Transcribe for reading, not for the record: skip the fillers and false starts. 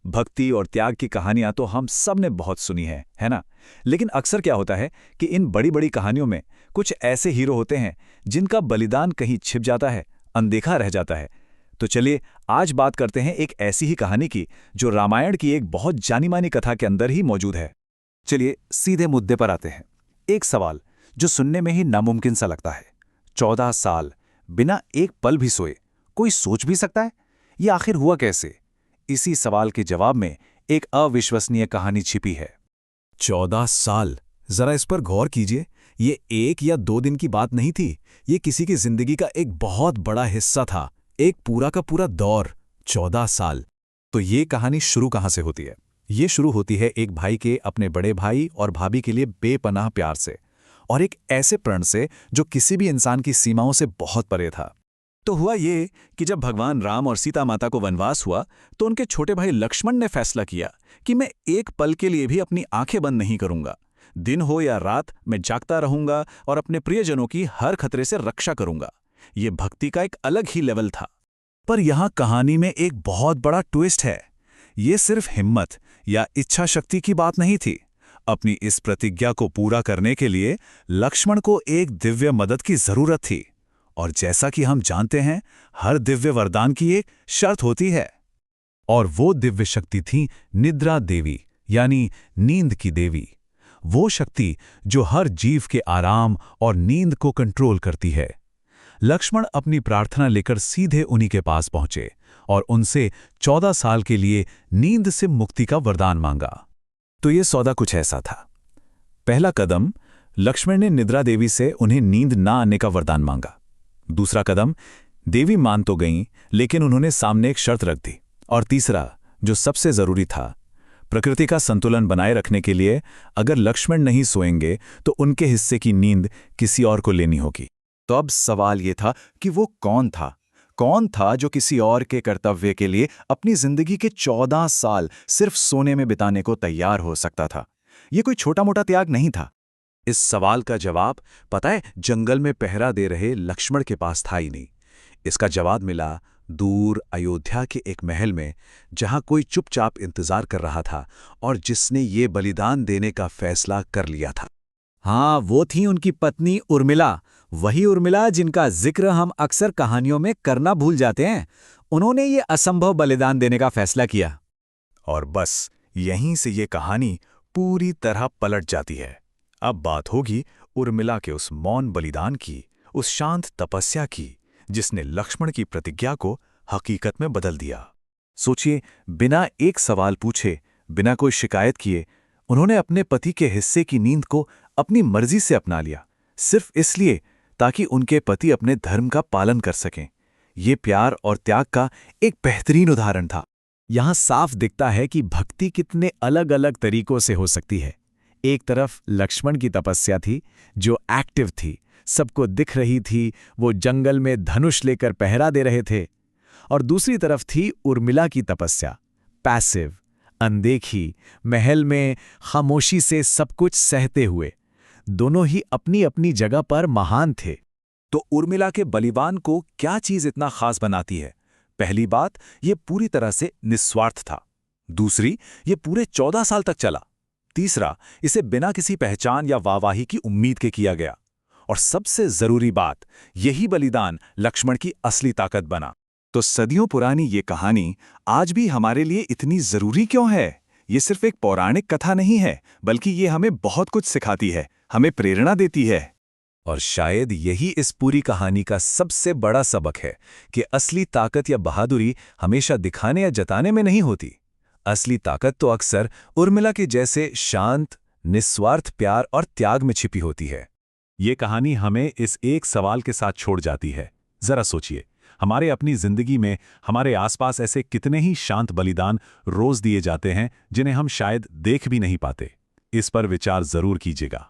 भक्ति और त्याग की कहानियां तो हम सब ने बहुत सुनी है ना? लेकिन अक्सर क्या होता है कि इन बड़ी बड़ी कहानियों में कुछ ऐसे हीरो होते हैं जिनका बलिदान कहीं छिप जाता है, अनदेखा रह जाता है। तो चलिए आज बात करते हैं एक ऐसी ही कहानी की जो रामायण की एक बहुत जानी मानी कथा के अंदर ही मौजूद है। चलिए सीधे मुद्दे पर आते हैं। एक सवाल जो सुनने में ही नामुमकिन सा लगता है। 14 साल बिना एक पल भी सोए कोई सोच भी सकता है? ये आखिर हुआ कैसे? इसी सवाल के जवाब में एक अविश्वसनीय कहानी छिपी है। 14 साल, जरा इस पर गौर कीजिए। ये 1 या 2 दिन की बात नहीं थी। ये किसी की जिंदगी का एक बहुत बड़ा हिस्सा था, एक पूरा का पूरा दौर। 14 साल। तो ये कहानी शुरू कहाँ से होती है? ये शुरू होती है एक भाई के अपने बड़े भाई और भाभी के लिए बेपनाह प्यार से, और एक ऐसे प्रण से जो किसी भी इंसान की सीमाओं से बहुत परे था। तो हुआ ये कि जब भगवान राम और सीता माता को वनवास हुआ तो उनके छोटे भाई लक्ष्मण ने फैसला किया कि मैं एक पल के लिए भी अपनी आंखें बंद नहीं करूंगा। दिन हो या रात मैं जागता रहूंगा और अपने प्रियजनों की हर खतरे से रक्षा करूंगा। ये भक्ति का एक अलग ही लेवल था। पर यहां कहानी में एक बहुत बड़ा ट्विस्ट है। ये सिर्फ हिम्मत या इच्छा शक्ति की बात नहीं थी। अपनी इस प्रतिज्ञा को पूरा करने के लिए लक्ष्मण को एक दिव्य मदद की जरूरत थी। और जैसा कि हम जानते हैं, हर दिव्य वरदान की एक शर्त होती है। और वो दिव्य शक्ति थी निद्रा देवी, यानी नींद की देवी। वो शक्ति जो हर जीव के आराम और नींद को कंट्रोल करती है। लक्ष्मण अपनी प्रार्थना लेकर सीधे उन्हीं के पास पहुंचे और उनसे 14 साल के लिए नींद से मुक्ति का वरदान मांगा। तो ये सौदा कुछ ऐसा था। पहला कदम, लक्ष्मण ने निद्रा देवी से उन्हें नींद ना आने का वरदान मांगा। दूसरा कदम, देवी मान तो गईं, लेकिन उन्होंने सामने एक शर्त रख दी। और तीसरा, जो सबसे जरूरी था, प्रकृति का संतुलन बनाए रखने के लिए अगर लक्ष्मण नहीं सोएंगे तो उनके हिस्से की नींद किसी और को लेनी होगी। तो अब सवाल ये था कि वो कौन था? कौन था जो किसी और के कर्तव्य के लिए अपनी जिंदगी के 14 साल सिर्फ सोने में बिताने को तैयार हो सकता था? ये कोई छोटा मोटा त्याग नहीं था। इस सवाल का जवाब, पता है, जंगल में पहरा दे रहे लक्ष्मण के पास था ही नहीं। इसका जवाब मिला दूर अयोध्या के एक महल में, जहां कोई चुपचाप इंतजार कर रहा था और जिसने ये बलिदान देने का फैसला कर लिया था। हाँ, वो थी उनकी पत्नी उर्मिला। वही उर्मिला जिनका जिक्र हम अक्सर कहानियों में करना भूल जाते हैं। उन्होंने ये असंभव बलिदान देने का फैसला किया। और बस यहीं से ये कहानी पूरी तरह पलट जाती है। अब बात होगी उर्मिला के उस मौन बलिदान की, उस शांत तपस्या की, जिसने लक्ष्मण की प्रतिज्ञा को हकीकत में बदल दिया। सोचिए, बिना एक सवाल पूछे, बिना कोई शिकायत किए, उन्होंने अपने पति के हिस्से की नींद को अपनी मर्जी से अपना लिया, सिर्फ इसलिए ताकि उनके पति अपने धर्म का पालन कर सकें। ये प्यार और त्याग का एक बेहतरीन उदाहरण था। यहां साफ दिखता है कि भक्ति कितने अलग अलग तरीकों से हो सकती है। एक तरफ लक्ष्मण की तपस्या थी जो एक्टिव थी, सबको दिख रही थी, वो जंगल में धनुष लेकर पहरा दे रहे थे। और दूसरी तरफ थी उर्मिला की तपस्या, पैसिव, अनदेखी, महल में खामोशी से सब कुछ सहते हुए। दोनों ही अपनी अपनी जगह पर महान थे। तो उर्मिला के बलिदान को क्या चीज इतना खास बनाती है? पहली बात, ये पूरी तरह से निस्वार्थ था। दूसरी, ये पूरे 14 साल तक चला। तीसरा, इसे बिना किसी पहचान या वाहवाही की उम्मीद के किया गया। और सबसे जरूरी बात, यही बलिदान लक्ष्मण की असली ताकत बना। तो सदियों पुरानी ये कहानी आज भी हमारे लिए इतनी जरूरी क्यों है? ये सिर्फ एक पौराणिक कथा नहीं है, बल्कि ये हमें बहुत कुछ सिखाती है, हमें प्रेरणा देती है। और शायद यही इस पूरी कहानी का सबसे बड़ा सबक है कि असली ताकत या बहादुरी हमेशा दिखाने या जताने में नहीं होती। असली ताकत तो अक्सर उर्मिला के जैसे शांत, निस्वार्थ प्यार और त्याग में छिपी होती है। ये कहानी हमें इस एक सवाल के साथ छोड़ जाती है। जरा सोचिए, हमारे अपनी जिंदगी में हमारे आसपास ऐसे कितने ही शांत बलिदान रोज दिए जाते हैं जिन्हें हम शायद देख भी नहीं पाते। इस पर विचार जरूर कीजिएगा।